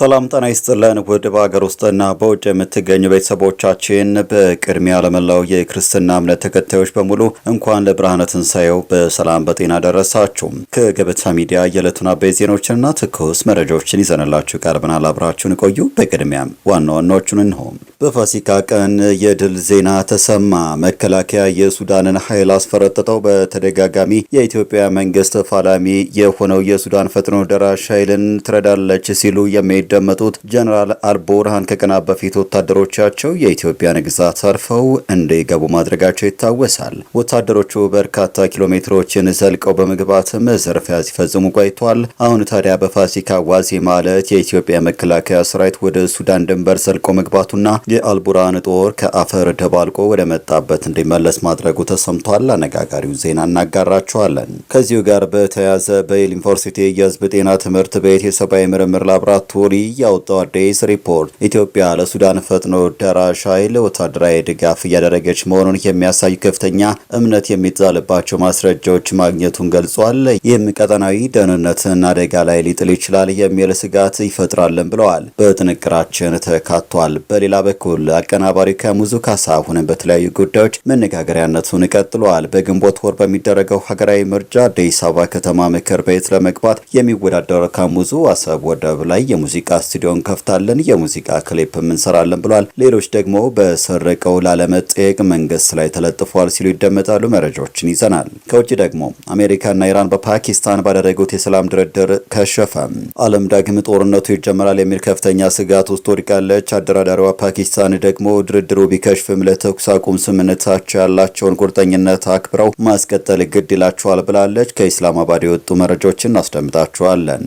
ሰላም ጤና ይስጥልን ውድ በአገር ውስጥና በውጭ የምትገኙ ቤተሰቦቻችን በቅድሚያ ለመላው የክርስትና እምነት ተከታዮች በሙሉ እንኳን ለብርሃነ ትንሣኤው በሰላም በጤና ደረሳችሁ። ከገበታ ሚዲያ የዕለቱን አበይት ዜናዎችንና ትኩስ መረጃዎችን ይዘንላችሁ ቀርበናል። አብራችሁን ቆዩ። በቅድሚያም ዋና ዋናዎቹን እንሆ። በፋሲካ ቀን የድል ዜና ተሰማ። መከላከያ የሱዳንን ኃይል አስፈረጥጠው። በተደጋጋሚ የኢትዮጵያ መንግስት ተፋላሚ የሆነው የሱዳን ፈጥኖ ደራሽ ኃይልን ትረዳለች ሲሉ የሚደመጡት ጀነራል አልቡርሃን ከቀናት በፊት ወታደሮቻቸው የኢትዮጵያን ግዛት አልፈው እንዲገቡ ማድረጋቸው ይታወሳል። ወታደሮቹ በርካታ ኪሎ ሜትሮችን ዘልቀው በመግባት ዝርፊያ ሲፈጽሙ ቆይቷል። አሁን ታዲያ በፋሲካ ዋዜማ ዕለት የኢትዮጵያ መከላከያ ሰራዊት ወደ ሱዳን ድንበር ዘልቆ መግባቱና የአልቡርሃን ጦር ከአፈር ደባልቆ ወደ መጣበት እንዲመለስ ማድረጉ ተሰምቷል። አነጋጋሪው ዜና እናጋራቸዋለን። ከዚሁ ጋር በተያያዘ በየል ዩኒቨርሲቲ የህዝብ ጤና ትምህርት ቤት የሰብአዊ ምርምር ላቦራቶሪ ያወጣው አዲስ ሪፖርት ኢትዮጵያ ለሱዳን ፈጥኖ ደራሽ ኃይል ወታደራዊ ድጋፍ እያደረገች መሆኑን የሚያሳዩ ከፍተኛ እምነት የሚጣልባቸው ማስረጃዎች ማግኘቱን ገልጿል። ይህም ቀጠናዊ ደህንነትን አደጋ ላይ ሊጥል ይችላል የሚል ስጋት ይፈጥራልን ብለዋል። በጥንቅራችን ተካቷል። በሌላ በኩል አቀናባሪ ከሙዙ ካሳ አሁንም በተለያዩ ጉዳዮች መነጋገሪያነቱን ቀጥሏል። በግንቦት ወር በሚደረገው ሀገራዊ ምርጫ አዲስ አበባ ከተማ ምክር ቤት ለመግባት የሚወዳደር ከሙዙ አሰብ ወደብ ላይ የሙዚቃ ስቱዲዮን ከፍታለን፣ የሙዚቃ ክሊፕ እንሰራለን ብሏል። ሌሎች ደግሞ በሰረቀው ላለመጠየቅ መንግስት ላይ ተለጥፏል ሲሉ ይደመጣሉ። መረጃዎችን ይዘናል። ከውጭ ደግሞ አሜሪካና ኢራን በፓኪስታን ባደረጉት የሰላም ድርድር ከሸፈ። ዓለም ዳግም ጦርነቱ ይጀምራል የሚል ከፍተኛ ስጋት ውስጥ ወድቃለች። አደራዳሪዋ ፓኪስታን ደግሞ ድርድሩ ቢከሽፍም ለተኩስ አቁም ስምምነታቸው ያላቸውን ቁርጠኝነት አክብረው ማስቀጠል ግድ ይላቸዋል ብላለች። ከኢስላማባድ የወጡ መረጃዎችን እናስደምጣቸዋለን።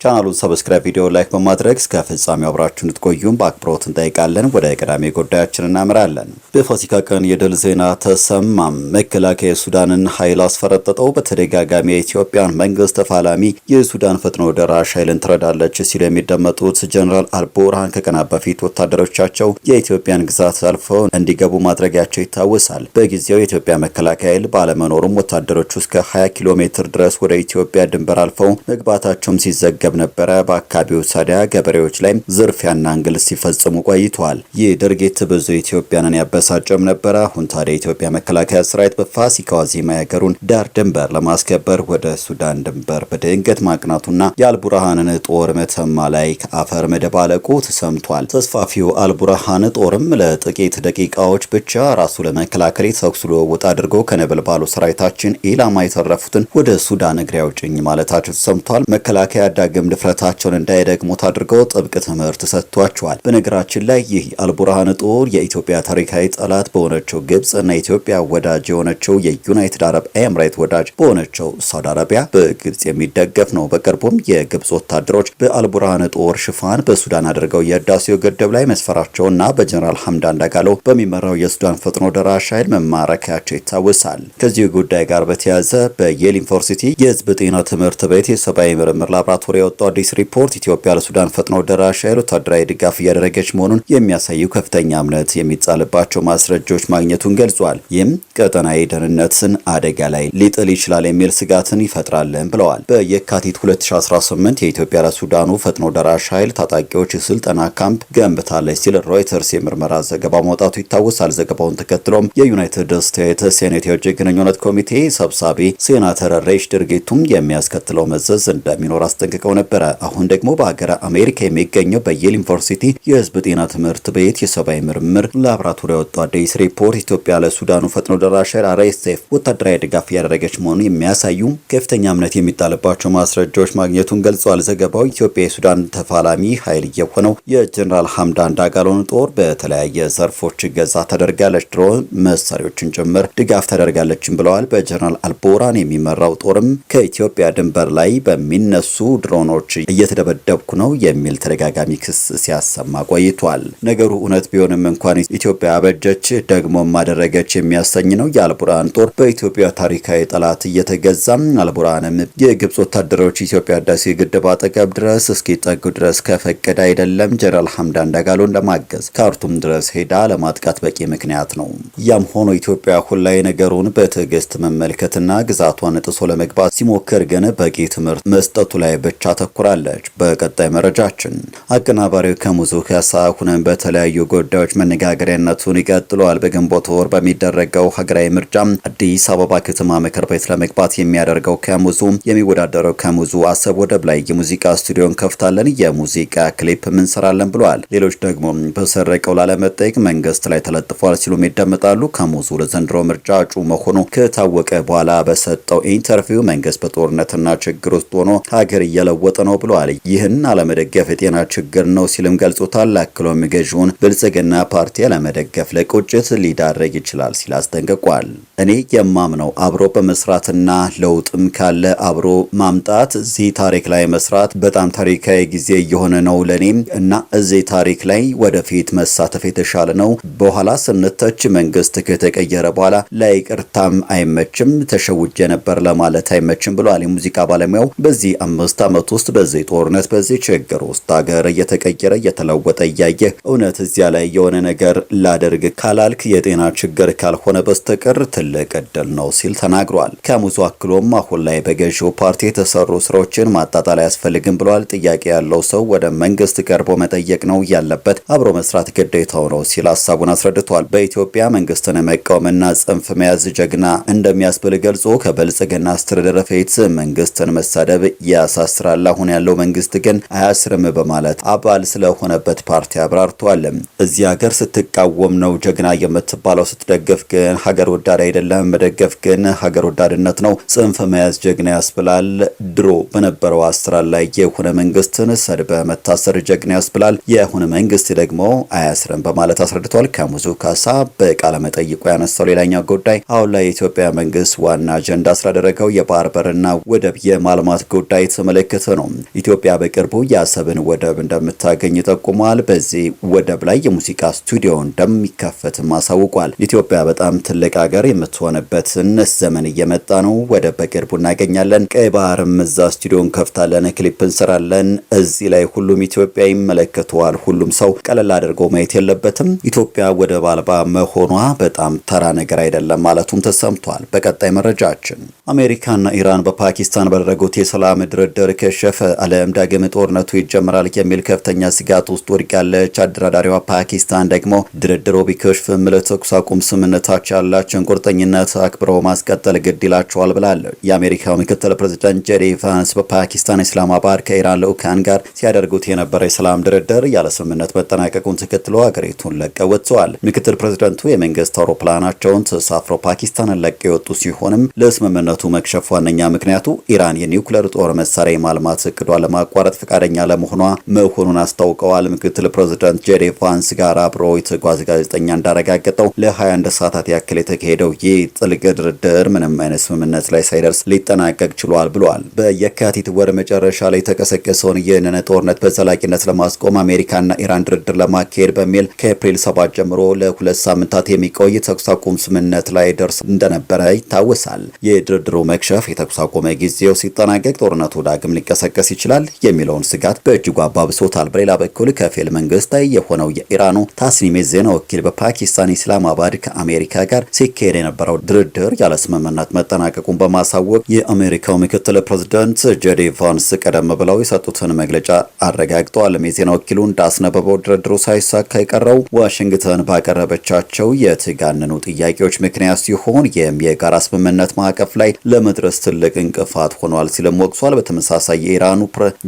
ቻናሉን ሰብስክራይብ፣ ቪዲዮ ላይክ በማድረግ እስከ ፍጻሜው አብራችሁን እንድትቆዩም በአክብሮት እንጠይቃለን። ወደ ቀዳሚ ጉዳያችን እናምራለን። በፋሲካ ቀን የድል ዜና ተሰማም። መከላከያ የሱዳንን ኃይል አስፈረጠጠው። በተደጋጋሚ የኢትዮጵያን መንግስት ተፋላሚ የሱዳን ፈጥኖ ደራሽ ኃይልን ትረዳለች ሲሉ የሚደመጡት ጀነራል አልቡርሃን ከቀናት በፊት ወታደሮቻቸው የኢትዮጵያን ግዛት አልፈው እንዲገቡ ማድረጋቸው ይታወሳል። በጊዜው የኢትዮጵያ መከላከያ ኃይል ባለመኖሩም ወታደሮቹ እስከ 20 ኪሎ ሜትር ድረስ ወደ ኢትዮጵያ ድንበር አልፈው መግባታቸውም ሲዘገብ ነበረ። በአካባቢው ሳዲያ ገበሬዎች ላይ ዝርፊያና እንግልት ሲፈጽሙ ቆይተዋል። ይህ ድርጊት ብዙ ኢትዮጵያንን ያበሳጨም ነበረ። አሁን ታዲያ የኢትዮጵያ መከላከያ ሰራዊት በፋሲካ ዋዜማ የሀገሩን ዳር ድንበር ለማስከበር ወደ ሱዳን ድንበር በድንገት ማቅናቱና የአልቡርሃንን ጦር መተማ ላይ ከአፈር መደባለቁ ተሰምቷል። ተስፋፊው አልቡርሃን ጦርም ለጥቂት ደቂቃዎች ብቻ ራሱ ለመከላከል ተኩስ ልውውጥ አድርጎ ከነበልባሉ ሰራዊታችን ኢላማ የተረፉትን ወደ ሱዳን እግሬ አውጭኝ ማለታቸው ተሰምቷል። መከላከያ ዳግም ድፍረታቸውን እንዳይደግሙት አድርገው ጥብቅ ትምህርት ሰጥቷቸዋል። በነገራችን ላይ ይህ አልቡርሃን ጦር የኢትዮጵያ ታሪካዊ ጠላት በሆነችው ግብጽ እና የኢትዮጵያ ወዳጅ የሆነችው የዩናይትድ አረብ ኤምሬት ወዳጅ በሆነችው ሳውዲ አረቢያ በግብጽ የሚደገፍ ነው። በቅርቡም የግብጽ ወታደሮች በአልቡርሃን ጦር ሽፋን በሱዳን አድርገው የህዳሴው ግድብ ላይ መስፈራቸውና በጀነራል ሐምዳን ዳጋሎ በሚመራው የሱዳን ፈጥኖ ደራሽ ኃይል መማረካቸው ይታወሳል። ከዚህ ጉዳይ ጋር በተያያዘ በየል ዩኒቨርሲቲ የህዝብ ጤና ትምህርት ቤት የሰብአዊ ምርምር ላቦራቶሪ የወጣው አዲስ ሪፖርት ኢትዮጵያ ለሱዳን ፈጥኖ ደራሽ ኃይል ወታደራዊ ድጋፍ እያደረገች መሆኑን የሚያሳዩ ከፍተኛ እምነት የሚጣልባቸው ማስረጃዎች ማግኘቱን ገልጿል። ይህም ቀጠናዊ ደህንነትን አደጋ ላይ ሊጥል ይችላል የሚል ስጋትን ይፈጥራልን ብለዋል። በየካቲት 2018 የኢትዮጵያ ለሱዳኑ ፈጥኖ ደራሽ ኃይል ታጣቂዎች የስልጠና ካምፕ ገንብታለች ሲል ሮይተርስ የምርመራ ዘገባ ማውጣቱ ይታወሳል። ዘገባውን ተከትሎም የዩናይትድ ስቴትስ ሴኔት የውጭ ግንኙነት ኮሚቴ ሰብሳቢ ሴናተር ሬሽ ድርጊቱም የሚያስከትለው መዘዝ እንደሚኖር አስጠንቅቀው ነበረ። አሁን ደግሞ በሀገረ አሜሪካ የሚገኘው በየል ዩኒቨርሲቲ የህዝብ ጤና ትምህርት ቤት የሰብአዊ ምርምር ላቦራቶሪ ያወጣው አዲስ ሪፖርት ኢትዮጵያ ለሱዳኑ ፈጥኖ ደራሽ ኃይል አርኤስኤፍ ወታደራዊ ድጋፍ እያደረገች መሆኑን የሚያሳዩ ከፍተኛ እምነት የሚጣልባቸው ማስረጃዎች ማግኘቱን ገልጿል። ዘገባው ኢትዮጵያ የሱዳን ተፋላሚ ኃይል የሆነው የጀነራል ሐምዳን ዳጋሎን ጦር በተለያየ ዘርፎች እገዛ ታደርጋለች፣ ድሮን መሳሪያዎችን ጭምር ድጋፍ ታደርጋለችም ብለዋል። በጀነራል አልቡርሃን የሚመራው ጦርም ከኢትዮጵያ ድንበር ላይ በሚነሱ ድሮኖች ድሮኖች እየተደበደብኩ ነው የሚል ተደጋጋሚ ክስ ሲያሰማ ቆይቷል። ነገሩ እውነት ቢሆንም እንኳን ኢትዮጵያ አበጀች ደግሞ ማደረገች የሚያሰኝ ነው። የአልቡርሃን ጦር በኢትዮጵያ ታሪካዊ ጠላት እየተገዛ አልቡርሃንም የግብጽ ወታደሮች ኢትዮጵያ ህዳሴ ግድብ አጠገብ ድረስ እስኪጠጉ ድረስ ከፈቀደ አይደለም ጀነራል ሐምዳን ዳጋሎን ለማገዝ ካርቱም ድረስ ሄዳ ለማጥቃት በቂ ምክንያት ነው። ያም ሆኖ ኢትዮጵያ አሁን ላይ ነገሩን በትዕግስት መመልከትና ግዛቷን ጥሶ ለመግባት ሲሞክር ግን በቂ ትምህርት መስጠቱ ላይ ብቻ ተኩራለች። በቀጣይ መረጃችን አቀናባሪው ከሙዙ ካሳሁን በተለያዩ ጉዳዮች መነጋገሪያነቱን ይቀጥለዋል። በግንቦት ወር በሚደረገው ሀገራዊ ምርጫ አዲስ አበባ ከተማ ምክር ቤት ለመግባት የሚያደርገው ከሙዙ የሚወዳደረው ከሙዙ አሰብ ወደብ ላይ የሙዚቃ ስቱዲዮን ከፍታለን፣ የሙዚቃ ክሊፕ እንሰራለን ብለዋል። ሌሎች ደግሞ በሰረቀው ላለመጠየቅ መንግስት ላይ ተለጥፏል ሲሉም ይደመጣሉ። ከሙዙ ለዘንድሮ ምርጫ እጩ መሆኑ ከታወቀ በኋላ በሰጠው ኢንተርቪው መንግስት በጦርነትና ችግር ውስጥ ሆኖ ሀገር እየለወጠ ነው ብለዋል። ይህን አለመደገፍ የጤና ችግር ነው ሲልም ገልጾታል። አክሎም ገዢውን ብልጽግና ፓርቲ አለመደገፍ ለቁጭት ሊዳረግ ይችላል ሲል አስጠንቅቋል። እኔ የማምነው አብሮ በመስራትና ለውጥም ካለ አብሮ ማምጣት እዚህ ታሪክ ላይ መስራት በጣም ታሪካዊ ጊዜ እየሆነ ነው ለኔም እና እዚህ ታሪክ ላይ ወደፊት መሳተፍ የተሻለ ነው። በኋላ ስንተች መንግስት ከተቀየረ በኋላ ለይቅርታም አይመችም፣ ተሸውጄ ነበር ለማለት አይመችም ብሏል። የሙዚቃ ባለሙያው በዚህ 5 ዓመት ውስጥ በዚህ ጦርነት በዚህ ችግር ውስጥ ሀገር እየተቀየረ እየተለወጠ እያየህ እውነት እዚያ ላይ የሆነ ነገር ላደርግ ካላልክ የጤና ችግር ካልሆነ በስተቀር ትልቅ እድል ነው ሲል ተናግሯል። ከሙዙ አክሎም አሁን ላይ በገዢው ፓርቲ የተሰሩ ስራዎችን ማጣጣል አያስፈልግም ብሏል። ጥያቄ ያለው ሰው ወደ መንግስት ቀርቦ መጠየቅ ነው ያለበት፣ አብሮ መስራት ግዴታው ነው ሲል ሀሳቡን አስረድቷል። በኢትዮጵያ መንግስትን መቃወምና ጽንፍ መያዝ ጀግና እንደሚያስብል ገልጾ ከብልጽግና አስተዳደር ፊት መንግስትን መሳደብ ያሳስራል፣ አሁን ያለው መንግስት ግን አያስርም በማለት አባል ስለሆነበት ፓርቲ አብራርቷል። እዚህ ሀገር ስትቃወም ነው ጀግና የምትባለው፣ ስትደግፍ ግን ሀገር ወዳድ አይደለም፣ መደገፍ ግን ሀገር ወዳድነት ነው። ጽንፍ መያዝ ጀግና ያስብላል። ድሮ በነበረው አሰራር ላይ የሆነ መንግስትን ሰድበ መታሰር ጀግና ያስብላል፣ የሆነ መንግስት ደግሞ አያስርም በማለት አስረድቷል። ከሙዙ ካሳ በቃለ መጠይቁ ያነሳው ሌላኛው ጉዳይ አሁን ላይ የኢትዮጵያ መንግስት ዋና አጀንዳ ስላደረገው የባህር በርና ወደብ የማልማት ጉዳይ የተመለከተ ነው። ኢትዮጵያ በቅርቡ የአሰብን ወደብ እንደምታገኝ ጠቁሟል። በዚህ ወደብ ላይ የሙዚቃ ስቱዲዮ እንደሚከፈትም አሳውቋል። ኢትዮጵያ በጣም ትልቅ ሀገር የምትሆንበትን ዘመን እየመጣ ነው። ወደብ በቅርቡ እናገኛለን። ቀይ ባህርም እዛ ስቱዲዮ እንከፍታለን፣ ክሊፕ እንሰራለን። እዚህ ላይ ሁሉም ኢትዮጵያ ይመለከተዋል። ሁሉም ሰው ቀለል አድርጎ ማየት የለበትም። ኢትዮጵያ ወደብ አልባ መሆኗ በጣም ተራ ነገር አይደለም ማለቱም ተሰምቷል። በቀጣይ መረጃችን አሜሪካና ኢራን በፓኪስታን ባደረጉት የሰላም ድርድር ከሸፈ። ዓለም ዳግም ጦርነቱ ይጀምራል የሚል ከፍተኛ ስጋት ውስጥ ወድቃለች። አደራዳሪዋ ፓኪስታን ደግሞ ድርድሩ ቢከሽፍም ለተኩስ አቁም ስምምነታቸው ያላቸውን ቁርጠኝነት አክብረው ማስቀጠል ግድ ይላቸዋል ብላለች። የአሜሪካው ምክትል ፕሬዝዳንት ጄዲ ቫንስ በፓኪስታን ኢስላማባድ ከኢራን ልዑካን ጋር ሲያደርጉት የነበረ የሰላም ድርድር ያለ ስምምነት መጠናቀቁን ተከትሎ ሀገሪቱን ለቀው ወጥተዋል። ምክትል ፕሬዝዳንቱ የመንግስት አውሮፕላናቸውን ተሳፍረው ፓኪስታንን ለቀው የወጡ ሲሆንም ለስምምነቱ መክሸፍ ዋነኛ ምክንያቱ ኢራን የኒውክሌር ጦር መሳሪያ የማልማት እቅዷ ለማቋረጥ ፈቃደኛ ለመሆኗ መሆኑን አስታውቀዋል። ምክትል ፕሬዝዳንት ጄዲ ቫንስ ጋር አብሮ የተጓዘ ጋዜጠኛ እንዳረጋገጠው ለ21 ሰዓታት ያክል የተካሄደው ይህ ጥልቅ ድርድር ምንም አይነት ስምምነት ላይ ሳይደርስ ሊጠናቀቅ ችሏል ብሏል። በየካቲት ወር መጨረሻ ላይ የተቀሰቀሰውን ይህንን ጦርነት በዘላቂነት ለማስቆም አሜሪካና ኢራን ድርድር ለማካሄድ በሚል ከኤፕሪል 7 ጀምሮ ለ2 ሳምንታት የሚቆይ ተኩስ አቁም ስምምነት ላይ ደርስ እንደነበረ ይታወሳል። የድርድሩ መክሸፍ የተኩስ አቁም ጊዜው ሲጠናቀቅ ጦርነቱ ዳግም ሊቀሰቀስ ይችላል የሚለውን ስጋት በእጅጉ አባብሶታል። በሌላ በኩል ከፊል መንግስታዊ የሆነው የኢራኑ ታስኒም ዜና ወኪል በፓኪስታን ኢስላማባድ ከአሜሪካ ጋር ሲካሄድ የነበረው ድርድር ያለ ስምምነት መጠናቀቁን በማሳወቅ የአሜሪካው ምክትል ፕሬዝዳንት ጄዲ ቫንስ ቀደም ብለው የሰጡትን መግለጫ አረጋግጠዋል። የዜና ወኪሉ እንዳስነበበው ድርድሩ ሳይሳካ የቀረው ዋሽንግተን ባቀረበቻቸው የተጋነኑ ጥያቄዎች ምክንያት ሲሆን ይህም የጋራ ስምምነት ማዕቀፍ ላይ ለመድረስ ትልቅ እንቅፋት ሆኗል ሲልም ወቅሷል። በተመሳሳይ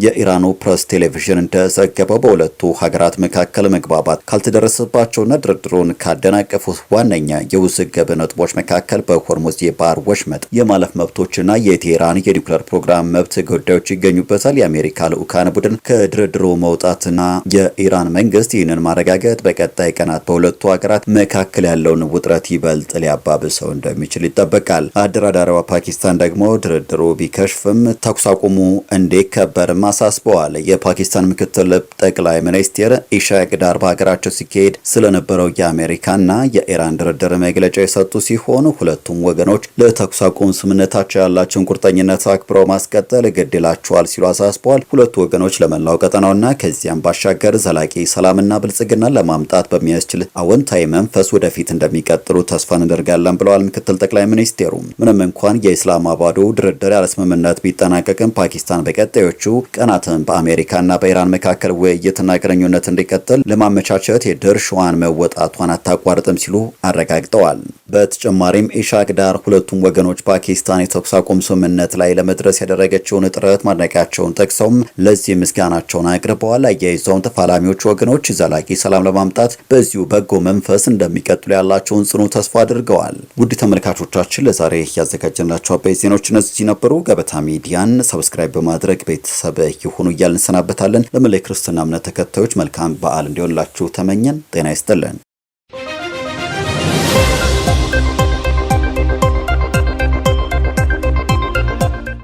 የኢራኑ ፕሬስ ቴሌቪዥን እንደዘገበው በሁለቱ ሀገራት መካከል መግባባት ካልተደረሰባቸውና ድርድሩን ካደናቀፉት ዋነኛ የውዝግብ ነጥቦች መካከል በሆርሙዝ የባህር ወሽመጥ የማለፍ መብቶችና የቴህራን የኒውክሌር ፕሮግራም መብት ጉዳዮች ይገኙበታል። የአሜሪካ ልዑካን ቡድን ከድርድሩ መውጣትና የኢራን መንግስት ይህንን ማረጋገጥ በቀጣይ ቀናት በሁለቱ ሀገራት መካከል ያለውን ውጥረት ይበልጥ ሊያባብሰው እንደሚችል ይጠበቃል። አደራዳሪዋ ፓኪስታን ደግሞ ድርድሩ ቢከሽፍም ተኩስ አቁሙ እንዲከበርም አሳስበዋል። የፓኪስታን ምክትል ጠቅላይ ሚኒስትር ኢሻቅ ዳር በሀገራቸው ሲካሄድ ስለነበረው የአሜሪካና የኢራን ድርድር መግለጫ የሰጡ ሲሆን ሁለቱም ወገኖች ለተኩስ አቁም ስምምነታቸው ያላቸውን ቁርጠኝነት አክብረው ማስቀጠል ግድ ይላቸዋል ሲሉ አሳስበዋል። ሁለቱ ወገኖች ለመላው ቀጠናውና ከዚያም ባሻገር ዘላቂ ሰላምና ብልጽግናን ለማምጣት በሚያስችል አዎንታዊ መንፈስ ወደፊት እንደሚቀጥሉ ተስፋ እናደርጋለን ብለዋል ምክትል ጠቅላይ ሚኒስትሩ። ምንም እንኳን የኢስላማባዱ ድርድር ያለ ስምምነት ቢጠናቀቅም ፓኪስታን በቀጣዮቹ ቀናትም በአሜሪካና በኢራን መካከል ውይይትና ግንኙነት እንዲቀጥል ለማመቻቸት የድርሻዋን መወጣቷን አታቋርጥም ሲሉ አረጋግጠዋል። በተጨማሪም ኢሻቅ ዳር ሁለቱም ወገኖች ፓኪስታን የተኩስ አቁም ስምምነት ላይ ለመድረስ ያደረገችውን ጥረት ማድነቃቸውን ጠቅሰውም ለዚህ ምስጋናቸውን አቅርበዋል። አያይዘውም ተፋላሚዎቹ ወገኖች ዘላቂ ሰላም ለማምጣት በዚሁ በጎ መንፈስ እንደሚቀጥሉ ያላቸውን ጽኑ ተስፋ አድርገዋል። ውድ ተመልካቾቻችን ለዛሬ ያዘጋጀንላችሁ አበይት ዜናዎች እነዚህ ነበሩ። ገበታ ሚዲያን ሰብስክራይብ በማድረግ ቤተሰብ ይሁኑ እያልን እንሰናበታለን። ለመላ ክርስትና እምነት ተከታዮች መልካም በዓል እንዲሆንላችሁ ተመኘን። ጤና ይስጥልን።